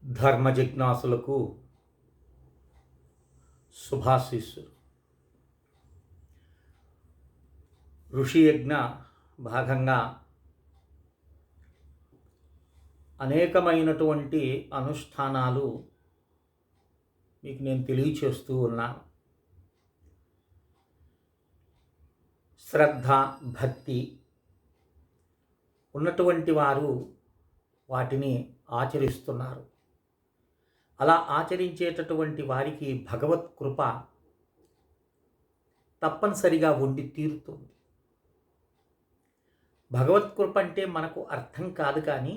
ధర్మ జిజ్ఞాసులకు శుభాశీస్సులు. ఋషియజ్ఞ భాగంగా అనేకమైనటువంటి అనుష్ఠానాలు మీకు నేను తెలియచేస్తూ ఉన్నాను. శ్రద్ధ, భక్తి ఉన్నటువంటి వారు వాటిని ఆచరిస్తున్నారు. అలా ఆచరించేటటువంటి వారికి భగవత్ కృప తప్పనిసరిగా ఉండి తీరుతుంది. భగవత్ కృప అంటే మనకు అర్థం కాదు, కానీ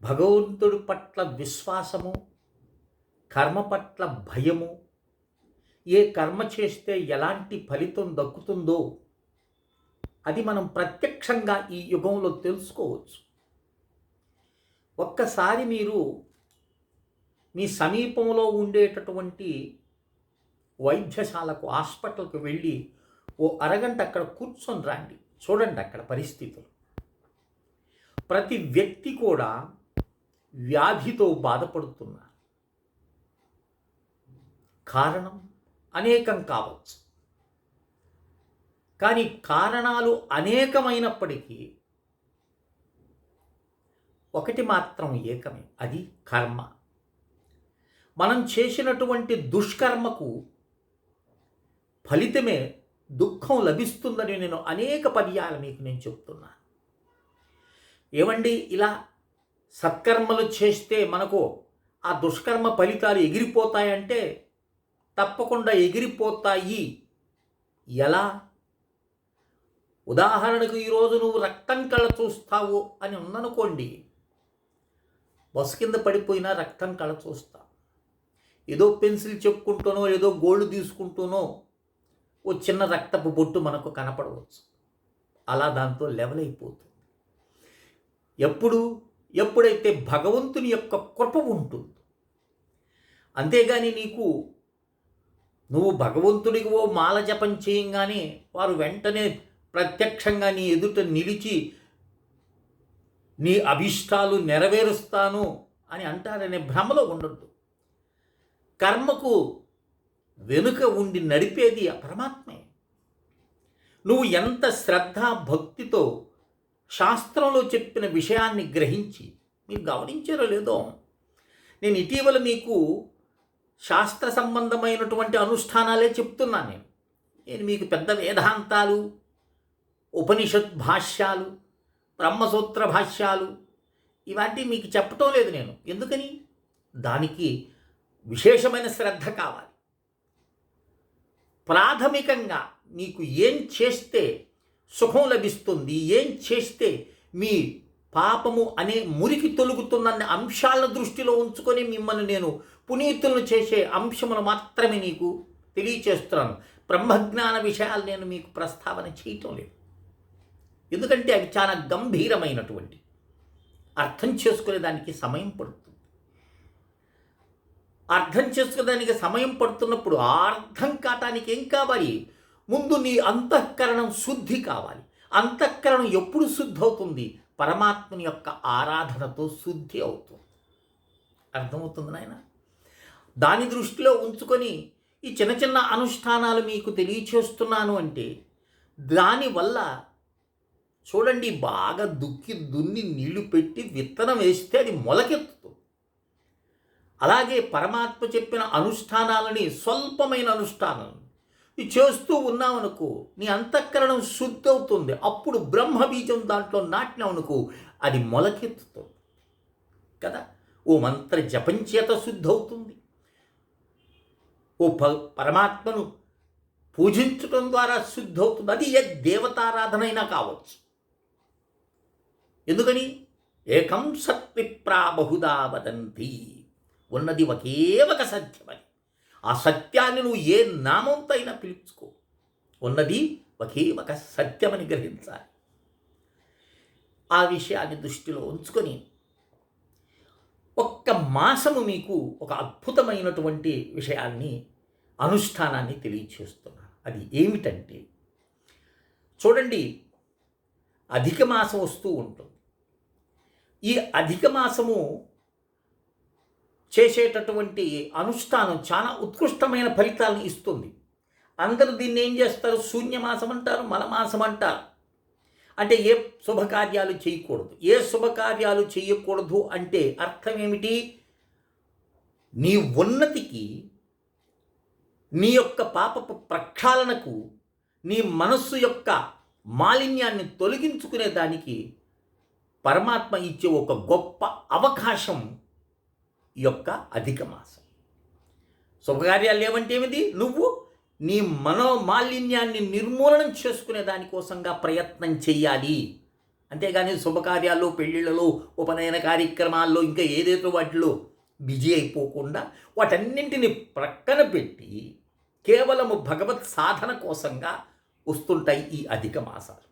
భగవంతుడి పట్ల విశ్వాసము, కర్మ పట్ల భయము, ఏ కర్మ చేస్తే ఎలాంటి ఫలితం దక్కుతుందో అది మనం ప్రత్యక్షంగా ఈ యుగంలో తెలుసుకోవచ్చు. ఒక్కసారి మీరు మీ సమీపంలో ఉండేటటువంటి వైద్యశాలకు, హాస్పిటల్కి వెళ్ళి ఓ అరగంట అక్కడ కూర్చొని రండి. చూడండి అక్కడ పరిస్థితులు. ప్రతి వ్యక్తి కూడా వ్యాధితో బాధపడుతున్నారు. కారణం అనేకం కావచ్చు, కానీ కారణాలు అనేకమైనప్పటికీ ఒకటి మాత్రం ఏకమే, అది కర్మ. మనం చేసినటువంటి దుష్కర్మకు ఫలితమే దుఃఖం లభిస్తుందని నేను అనేక పర్యాలు మీకు నేను చెప్తున్నాను. ఏమండి, ఇలా సత్కర్మలు చేస్తే మనకు ఆ దుష్కర్మ ఫలితాలు ఎగిరిపోతాయంటే తప్పకుండా ఎగిరిపోతాయి. ఎలా? ఉదాహరణకు ఈరోజు నువ్వు రక్తం కళ్ళ చూస్తావు అని ఉందనుకోండి, బస్సు కింద పడిపోయినా రక్తం కళ్ళ చూస్తా. ఏదో పెన్సిల్ చెప్పుకుంటూనో, ఏదో గోల్డ్ తీసుకుంటూనో ఓ చిన్న రక్తపు బొట్టు మనకు కనపడవచ్చు. అలా దాంతో లెవెల్ అయిపోతుంది. ఎప్పుడైతే భగవంతుని యొక్క కృప ఉంటుందో, అంతేగాని నువ్వు భగవంతుడికి ఓ మాల జపం చేయంగానే వారు వెంటనే ప్రత్యక్షంగా నీ ఎదుట నిలిచి నీ అభిష్టాలు నెరవేరుస్తాను అని అంటారనే భ్రమలో ఉండొద్దు. కర్మకు వెనుక ఉండి నడిపేది ఆ పరమాత్మే. నువ్వు ఎంత శ్రద్ధ, భక్తితో శాస్త్రంలో చెప్పిన విషయాన్ని గ్రహించి, మీరు గమనించారో లేదో, నేను ఇటీవల మీకు శాస్త్ర సంబంధమైనటువంటి అనుష్ఠానాలే చెప్తున్నాను. నేను మీకు పెద్ద వేదాంతాలు, ఉపనిషత్ భాష్యాలు, బ్రహ్మసూత్ర భాష్యాలు ఇవాటి మీకు చెప్పటం లేదు నేను. ఎందుకని? దానికి విశేషమైన శ్రద్ధ కావాలి. ప్రాథమికంగా నీకు ఏం చేస్తే సుఖం లభిస్తుంది, ఏం చేస్తే మీ పాపము అనే మురికి తొలుగుతున్న అంశాలను దృష్టిలో ఉంచుకొని మిమ్మల్ని నేను పునీతులను చేసే అంశమును మాత్రమే నీకు తెలియచేస్తున్నాను. బ్రహ్మజ్ఞాన విషయాలు నేను మీకు ప్రస్తావన చేయటం లేదు. ఎందుకంటే అవి చాలా గంభీరమైనటువంటి, అర్థం చేసుకునేదానికి సమయం పడుతుంది. అర్థం చేసుకునేదానికి సమయం పడుతున్నప్పుడు ఆ అర్థం కావటానికి ఏం కావాలి? ముందు నీ అంతఃకరణం శుద్ధి కావాలి. అంతఃకరణం ఎప్పుడు శుద్ధి అవుతుంది? పరమాత్మని యొక్క ఆరాధనతో శుద్ధి అవుతుంది. అర్థమవుతుంది నాయన? దాని దృష్టిలో ఉంచుకొని ఈ చిన్న చిన్న అనుష్ఠానాలు మీకు తెలియచేస్తున్నాను అంటే, దానివల్ల చూడండి, బాగా దున్ని నీళ్లు పెట్టి విత్తనం వేస్తే అది మొలకెత్తుతుంది. అలాగే పరమాత్మ చెప్పిన అనుష్ఠానాలని, స్వల్పమైన అనుష్ఠానాలను చేస్తూ ఉన్నామనుకో, నీ అంతఃకరణం శుద్ధి అవుతుంది. అప్పుడు బ్రహ్మబీజం దాంట్లో నాటినామనుకో, అది మొలకెత్తుతుంది కదా. ఓ మంత్ర జపం చేత శుద్ధి అవుతుంది. ఓ పరమాత్మను పూజించటం ద్వారా శుద్ధి అవుతుంది. అది ఏ దేవతారాధన అయినా కావచ్చు. ఎందుకని? ఏకం సత్విప్రా బహుదా వదంతి, ఉన్నది ఒకే ఒక సత్యమని. ఆ సత్యాన్ని నువ్వు ఏ నామంతో అయినా పిలుచుకో, ఉన్నది ఒకే ఒక సత్యమని గ్రహించాలి. ఆ విషయాన్ని దృష్టిలో ఉంచుకొని ఒక్క మాసము మీకు ఒక అద్భుతమైనటువంటి విషయాన్ని, అనుష్ఠానాన్ని తెలియచేస్తున్నాను. అది ఏమిటంటే, చూడండి, అధిక మాసం వస్తూ ఉంటుంది. ఈ అధిక మాసము చేసేటటువంటి అనుష్ఠానం చాలా ఉత్కృష్టమైన ఫలితాలను ఇస్తుంది. అందరూ దీన్ని ఏం చేస్తారు? శూన్యమాసం అంటారు, మలమాసం అంటారు. అంటే ఏ శుభకార్యాలు చేయకూడదు. ఏ శుభకార్యాలు చేయకూడదు అంటే అర్థం ఏమిటి? నీ ఉన్నతికి, నీ యొక్క పాపపు ప్రక్షాళనకు, నీ మనస్సు యొక్క మాలిన్యాన్ని తొలగించుకునే దానికి పరమాత్మ ఇచ్చే ఒక గొప్ప అవకాశం ఈ యొక్క అధిక మాసం. శుభకార్యాలు ఏమంటే ఏమిటి? నువ్వు నీ మనోమాలిన్యాన్ని నిర్మూలనం చేసుకునే దానికోసంగా ప్రయత్నం చెయ్యాలి. అంతేగాని శుభకార్యాల్లో, పెళ్ళిళ్ళలో, ఉపనయన కార్యక్రమాల్లో, ఇంకా ఏదైతే వాటిలో బిజీ అయిపోకుండా వాటన్నింటిని ప్రక్కన పెట్టి కేవలము భగవత్ సాధన కోసంగా వస్తుంటాయి ఈ అధిక మాసాలు.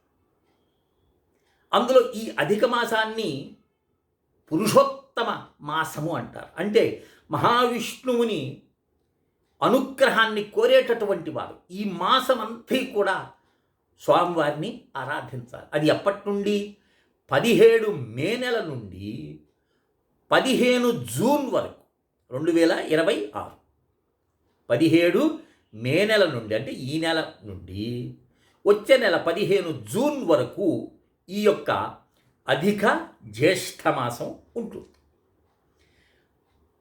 అందులో ఈ అధిక మాసాన్ని పురుషోత్తమ మాసము అంటారు. అంటే మహావిష్ణువుని అనుగ్రహాన్ని కోరేటటువంటి వారు ఈ మాసం అంతా కూడా స్వామివారిని ఆరాధించాలి. అది ఎప్పటి నుండి? 17 మే నెల నుండి 15 జూన్ వరకు 2026. 17 మే నెల నుండి, అంటే ఈ నెల నుండి వచ్చే నెల 15 జూన్ వరకు ఈ యొక్క అధిక జ్యేష్ఠ మాసం ఉంటుంది.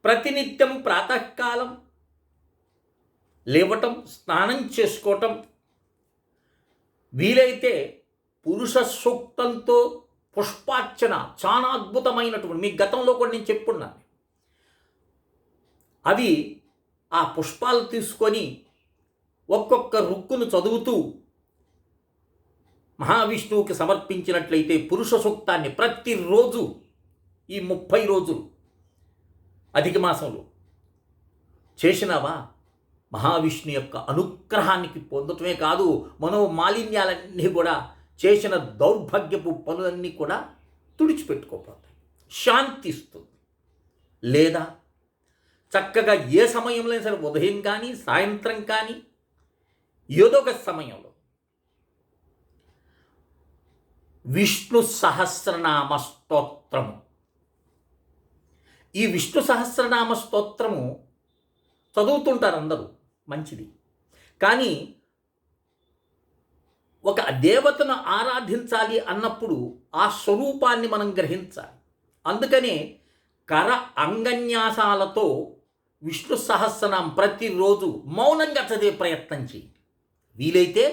ప్రతినిత్యం ప్రాతకాలం లేవటం, స్నానం చేసుకోవటం, వీలైతే పురుష సూక్తంతో పుష్పార్చన చాలా అద్భుతమైనటువంటి, మీ గతంలో కూడా నేను చెప్పున్నాను. అవి ఆ పుష్పాలు తీసుకొని ఒక్కొక్క రుక్కును చదువుతూ మహావిష్ణువుకి సమర్పించినట్లయితే పురుష సూక్తాన్ని ప్రతిరోజు ఈ 30 రోజులు అధిక మాసంలో చేసినావా, మహావిష్ణు యొక్క అనుగ్రహానికి పొందటమే కాదు, మనోమాలిన్యాలన్నీ కూడా, చేసిన దౌర్భాగ్యపు పనులన్నీ కూడా తుడిచిపెట్టుకోపోతాయి, శాంతిస్తుంది. లేదా చక్కగా ఏ సమయంలో సరే, ఉదయం కానీ సాయంత్రం కానీ ఏదో ఒక సమయంలో విష్ణు సహస్రనామ స్తోత్రము, ఈ విష్ణు సహస్రనామ స్తోత్రము చదువుతుంటారు అందరూ, మంచిది. కానీ ఒక దేవతను ఆరాధించాలి అన్నప్పుడు ఆ స్వరూపాన్ని మనం గ్రహించాలి. అందుకనే కర అంగన్యాసాలతో విష్ణు సహస్రనామం ప్రతిరోజు మౌనంగా చదివే ప్రయత్నం చేయి. వీలైతే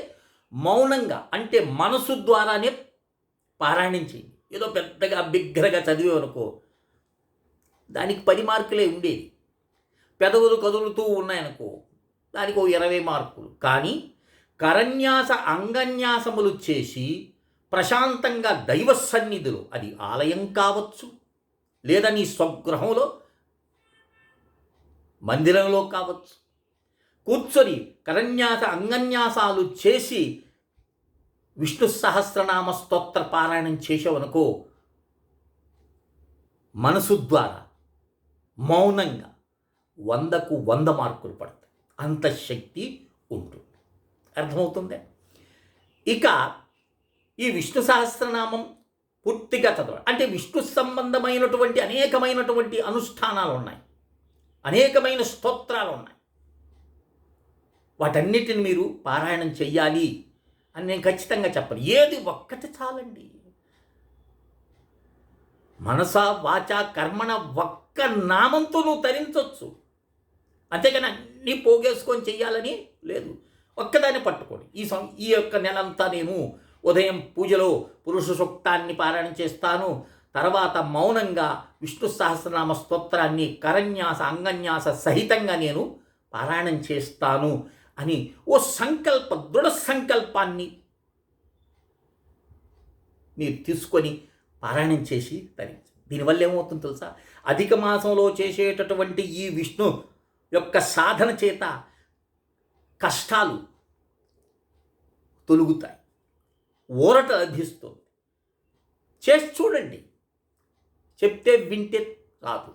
మౌనంగా, అంటే మనసు ద్వారానే పారాయణం చేయి. ఏదో పెద్దగా బిగ్గరగా చదివేవనుకో దానికి 10 మార్కులే ఉండేది. పెదవులు కదులుతూ ఉన్నాయనుకో దానికి 20 మార్కులు. కానీ కరన్యాస అంగన్యాసములు చేసి ప్రశాంతంగా దైవ సన్నిధిలో, అది ఆలయం కావచ్చు, లేదా నీ స్వగృహంలో మందిరంలో కావచ్చు, కూర్చొని కరన్యాస అంగన్యాసాలు చేసి విష్ణు సహస్రనామ స్తోత్ర పారాయణం చేసావనుకో, మనసు ద్వారా మౌనంగా 100కు 100 మార్కులు పడతాయి. అంత శక్తి ఉంటుంది. అర్థమవుతుందే? ఇక ఈ విష్ణు సహస్రనామం పూర్తిగా చదవాలి. అంటే విష్ణు సంబంధమైనటువంటి అనేకమైనటువంటి అనుష్ఠానాలు ఉన్నాయి, అనేకమైన స్తోత్రాలు ఉన్నాయి. వాటన్నిటిని మీరు పారాయణం చెయ్యాలి అని నేను ఖచ్చితంగా చెప్పను. ఏది ఒక్కటి చాలండి. మనస వాచ కర్మణ ఒక్క నామంతో నువ్వు తరించవచ్చు. అంతేగాని అన్నీ పోగేసుకొని చెయ్యాలని లేదు. ఒక్కదాన్ని పట్టుకోండి. ఈ యొక్క నెలంతా నేను ఉదయం పూజలో పురుష సూక్తాన్ని పారాయణం చేస్తాను, తర్వాత మౌనంగా విష్ణు సహస్రనామ స్తోత్రాన్ని కరన్యాస అంగన్యాస సహితంగా నేను పారాయణం చేస్తాను అని ఓ దృఢ సంకల్పాన్ని మీరు తీసుకొని పారాయణం చేసి తరించండి. దీనివల్ల ఏమవుతుందో తెలుసా? అధిక మాసంలో చేసేటటువంటి ఈ విష్ణు యొక్క సాధన చేత కష్టాలు తొలుగుతాయి, ఊరట లభిస్తుంది. చేసి చూడండి. చెప్తే వింటే రాదు,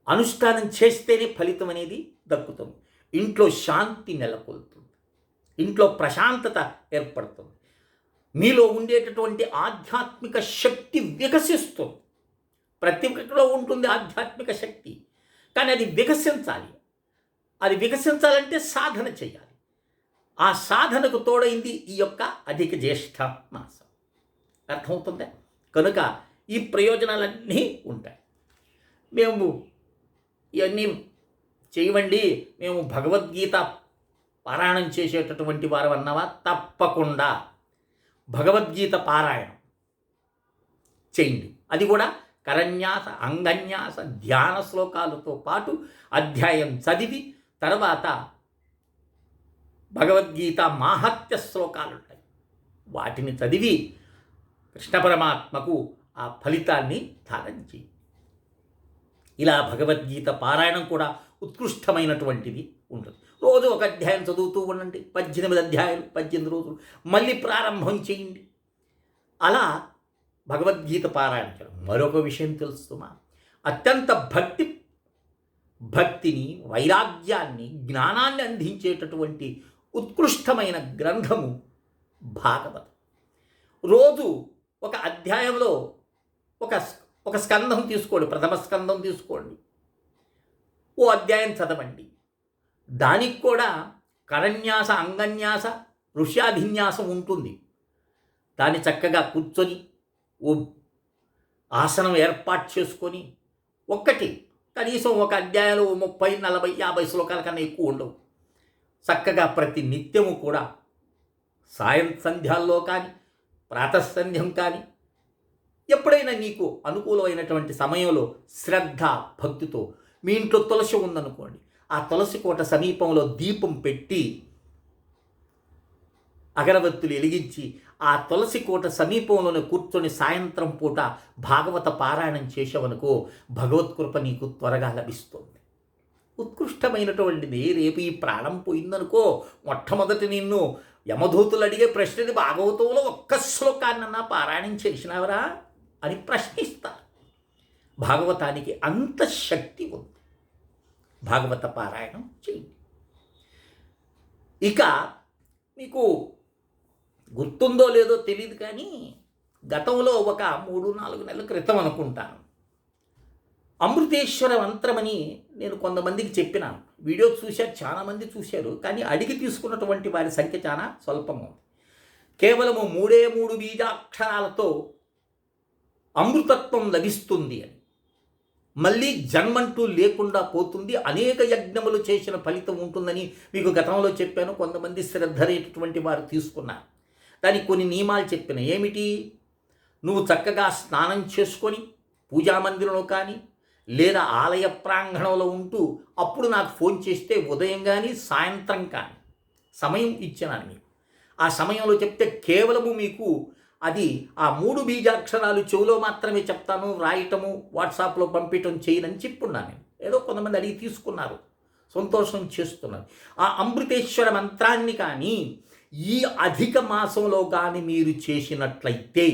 అనుష్ఠానం చేస్తేనే ఫలితం అనేది దక్కుతుంది. ఇంట్లో శాంతి నెలకొల్తుంది, ఇంట్లో ప్రశాంతత ఏర్పడుతుంది, మీలో ఉండేటటువంటి ఆధ్యాత్మిక శక్తి వికసిస్తుంది. ప్రతి ఒక్కరిలో ఉంటుంది ఆధ్యాత్మిక శక్తి. కానీ అది వికసించాలి. అది వికసించాలంటే సాధన చేయాలి. ఆ సాధనకు తోడైంది ఈ యొక్క అధిక జ్యేష్ఠ మాసం. అర్థమవుతుందా? కనుక ఈ ప్రయోజనాలన్నీ ఉంటాయి. మేము ఇవన్నీ చేయమండి, మేము భగవద్గీత పారాయణం చేసేటటువంటి వారు అన్నావా? తప్పకుండా భగవద్గీత పారాయణం చేయండి. అది కూడా కరన్యాస, అంగన్యాస, ధ్యాన శ్లోకాలతో పాటు అధ్యాయం చదివి తర్వాత భగవద్గీత మాహాత్మ్య శ్లోకాలు ఉంటాయి, వాటిని చదివి కృష్ణ పరమాత్మకు ఆ ఫలితాన్ని దానం చేయి. ఇలా భగవద్గీత పారాయణం కూడా ఉత్కృష్టమైనటువంటిది ఉంటుంది. రోజు ఒక అధ్యాయం చదువుతూ ఉండండి. 18 అధ్యాయాలు 18 రోజులు మళ్ళీ ప్రారంభం చేయండి. అలా భగవద్గీత పారాయణ చేయడం. మరొక విషయం తెలుస్తున్నా, అత్యంత భక్తిని, వైరాగ్యాన్ని, జ్ఞానాన్ని అందించేటటువంటి ఉత్కృష్టమైన గ్రంథము భాగవతం. రోజు ఒక అధ్యాయంలో ఒక స్కందం తీసుకోండి, ప్రథమ స్కందం తీసుకోండి, ఓ అధ్యాయం చదవండి. దానికి కూడా కరన్యాస, అంగన్యాస, ఋష్యాధిన్యాసం ఉంటుంది. దాన్ని చక్కగా కూర్చొని ఓ ఆసనం ఏర్పాటు చేసుకొని కనీసం ఒక అధ్యాయంలో 30, 40, 50 శ్లోకాల కన్నా ఎక్కువ ఉండవు. చక్కగా ప్రతి నిత్యము కూడా సంధ్యాల్లో కానీ ప్రాతఃసంధ్యం కానీ ఎప్పుడైనా నీకు అనుకూలమైనటువంటి సమయంలో శ్రద్ధ భక్తితో, మీ ఇంట్లో తులసి ఉందనుకోండి, ఆ తులసి కోట సమీపంలో దీపం పెట్టి అగరబత్తులు వెలిగించి ఆ తులసి కోట సమీపంలోనే కూర్చొని సాయంత్రం పూట భాగవత పారాయణం చేసేవనుకో భగవత్కృప నీకు త్వరగా లభిస్తుంది. ఉత్కృష్టమైనటువంటిది. రేపు ఈ ప్రాణం పోయిందనుకో మొట్టమొదటి నిన్ను యమదూతులు అడిగే ప్రశ్నది, భాగవతంలో ఒక్క శ్లోకాన్నన్నా పారాయణం చేసినావరా అని ప్రశ్నిస్తారు. భాగవతానికి అంత శక్తి ఉంది. భాగవత పారాయణం చేయండి. ఇక మీకు గుర్తుందో లేదో తెలియదు కానీ గతంలో ఒక 3-4 నెలల క్రితం అనుకుంటాను, అమృతేశ్వర మంత్రమని నేను కొంతమందికి చెప్పినాను. వీడియో చూశారు, చాలామంది చూశారు, కానీ అడిగి తీసుకున్నటువంటి వారి సంఖ్య చాలా స్వల్పము. కేవలము 3 బీజాక్షరాలతో అమృతత్వం లభిస్తుంది అని, మళ్ళీ జన్మంటూ లేకుండా పోతుంది, అనేక యజ్ఞములు చేసిన ఫలితం ఉంటుందని మీకు గతంలో చెప్పాను. కొంతమంది శ్రద్ధరేటటువంటి వారు తీసుకున్నారు. దానికి కొన్ని నియమాలు చెప్పిన. ఏమిటి? నువ్వు చక్కగా స్నానం చేసుకొని పూజామందిరంలో కానీ లేదా ఆలయ ప్రాంగణంలో ఉంటూ అప్పుడు నాకు ఫోన్ చేస్తే ఉదయం కానీ సాయంత్రం కానీ సమయం ఇచ్చినాను మీకు. ఆ సమయంలో చెప్తే కేవలము మీకు అది ఆ 3 బీజాక్షరాలు చెవులో మాత్రమే చెప్తాను, రాయటము వాట్సాప్లో పంపించడం చేయనని చెప్పున్నాను నేను. ఏదో కొంతమంది అడిగి తీసుకున్నారు, సంతోషం చేస్తున్నారు. ఆ అమృతేశ్వర మంత్రాన్ని కానీ ఈ అధిక మాసంలో కానీ మీరు చేసినట్లయితే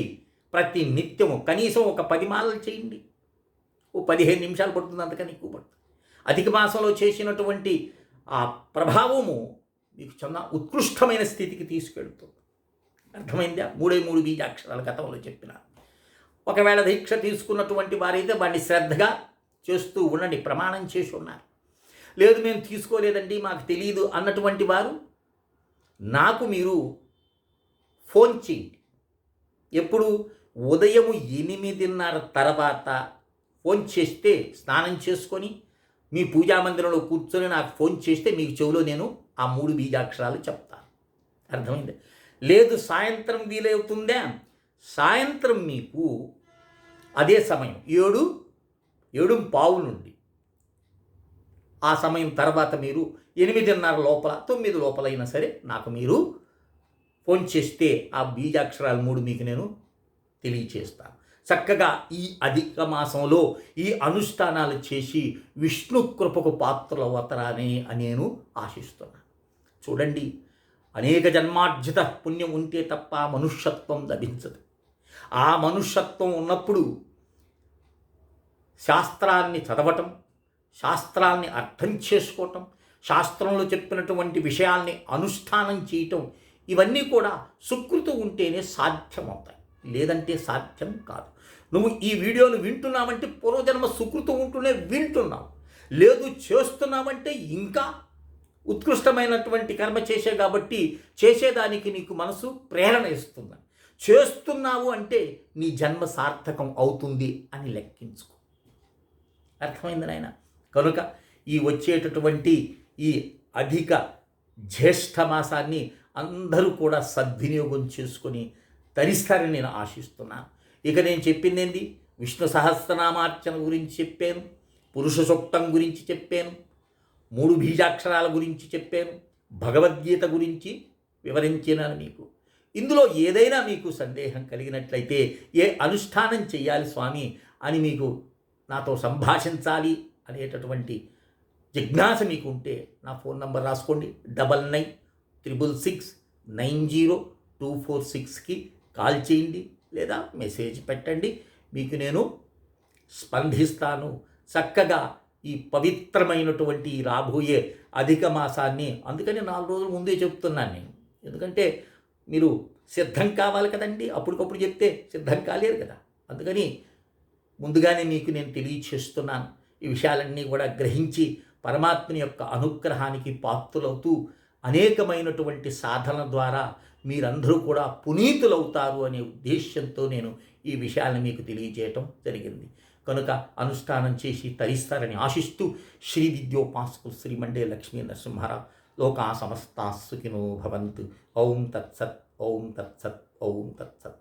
ప్రతి నిత్యము కనీసం ఒక 10 మాలలు చేయండి. ఓ 15 నిమిషాలు పడుతుంది, అంతకని ఎక్కువ పడుతుంది. అధిక మాసంలో చేసినటువంటి ఆ ప్రభావము మీకు చాలా ఉత్కృష్టమైన స్థితికి తీసుకెళ్తుంది. అర్థమైందా? 3 బీజాక్షరాలు గతంలో చెప్పిన. ఒకవేళ దీక్ష తీసుకున్నటువంటి వారైతే వాడిని శ్రద్ధగా చేస్తూ ఉండండి, ప్రమాణం చేసి ఉన్నారు. లేదు మేము తీసుకోలేదండి మాకు తెలియదు అన్నటువంటి వారు నాకు మీరు ఫోన్ చేయండి. ఎప్పుడు? ఉదయం 8:30 తర్వాత ఫోన్ చేస్తే స్నానం చేసుకొని మీ పూజామందిరంలో కూర్చొని నాకు ఫోన్ చేస్తే మీకు చెవిలో నేను ఆ 3 బీజాక్షరాలు చెప్తాను. అర్థమైంది? లేదు సాయంత్రం వీలవుతుందా? సాయంత్రం మీకు అదే సమయం 7:15 నుండి ఆ సమయం తర్వాత మీరు 8:30 లోపల 9 లోపలైనా సరే నాకు మీరు ఫోన్ చేస్తే ఆ బీజాక్షరాలు 3 మీకు నేను తెలియచేస్తాను. చక్కగా ఈ అధిక మాసంలో ఈ అనుష్ఠానాలు చేసి విష్ణు కృపకు పాత్రలవుతారని నేను ఆశిస్తున్నాను. చూడండి, అనేక జన్మార్జిత పుణ్యం ఉంటే తప్ప మనుష్యత్వం లభించదు. ఆ మనుష్యత్వం ఉన్నప్పుడు శాస్త్రాన్ని చదవటం, శాస్త్రాన్ని అర్థం చేసుకోవటం, శాస్త్రంలో చెప్పినటువంటి విషయాల్ని అనుష్ఠానం చేయటం, ఇవన్నీ కూడా సుకృతి ఉంటేనే సాధ్యమవుతాయి, లేదంటే సాధ్యం కాదు. నువ్వు ఈ వీడియోను వింటున్నావంటే పూర్వజన్మ సుకృతం ఉంటూనే వింటున్నావు. లేదు చేస్తున్నావంటే ఇంకా ఉత్కృష్టమైనటువంటి కర్మ చేసే కాబట్టి చేసేదానికి నీకు మనసు ప్రేరణ ఇస్తుంది. చేస్తున్నావు అంటే నీ జన్మ సార్థకం అవుతుంది అని లెక్కించుకో. అర్థమైంది నాయన? కనుక ఈ వచ్చేటటువంటి ఈ అధిక జ్యేష్ఠ మాసాన్ని అందరూ కూడా సద్వినియోగం చేసుకొని తరిస్తారని నేను ఆశిస్తున్నాను. ఇక నేను చెప్పింది ఏంది? విష్ణు సహస్రనామార్చన గురించి చెప్పాను, పురుష సూక్తం గురించి చెప్పాను, 3 బీజాక్షరాల గురించి చెప్పాను, భగవద్గీత గురించి వివరించినాను మీకు. ఇందులో ఏదైనా మీకు సందేహం కలిగినట్లయితే, ఏ అనుష్ఠానం చెయ్యాలి స్వామి అని మీకు నాతో సంభాషించాలి అనేటటువంటి జిజ్ఞాస మీకు ఉంటే నా ఫోన్ నంబర్ రాసుకోండి. 9966900246కి కాల్ చేయండి లేదా మెసేజ్ పెట్టండి. మీకు నేను స్పందిస్తాను. చక్కగా ఈ పవిత్రమైనటువంటి రాబోయే అధిక మాసాన్ని, అందుకని 4 రోజుల ముందే చెప్తున్నాను నేను. ఎందుకంటే మీరు సిద్ధం కావాలి కదండి, అప్పటికప్పుడు చెప్తే సిద్ధం కాలేరు కదా. అందుకని ముందుగానే మీకు నేను తెలియచేస్తున్నాను. ఈ విషయాలన్నీ కూడా గ్రహించి పరమాత్మని యొక్క అనుగ్రహానికి పాత్రులవుతూ అనేకమైనటువంటి సాధన ద్వారా మీరందరూ కూడా పునీతులవుతారు అనే ఉద్దేశ్యంతో నేను ఈ విషయాలను మీకు తెలియజేయటం జరిగింది. కనుక అనుష్ఠానం చేసి తరిస్తారని ఆశిస్తూ శ్రీ విద్యోపాసకులు శ్రీ మండే లక్ష్మీ నరసింహారావు లోకా సమస్తా సుఖినో భవంతు. ఓం తత్సత్, ఓం తత్సత్, ఓం తత్సత్.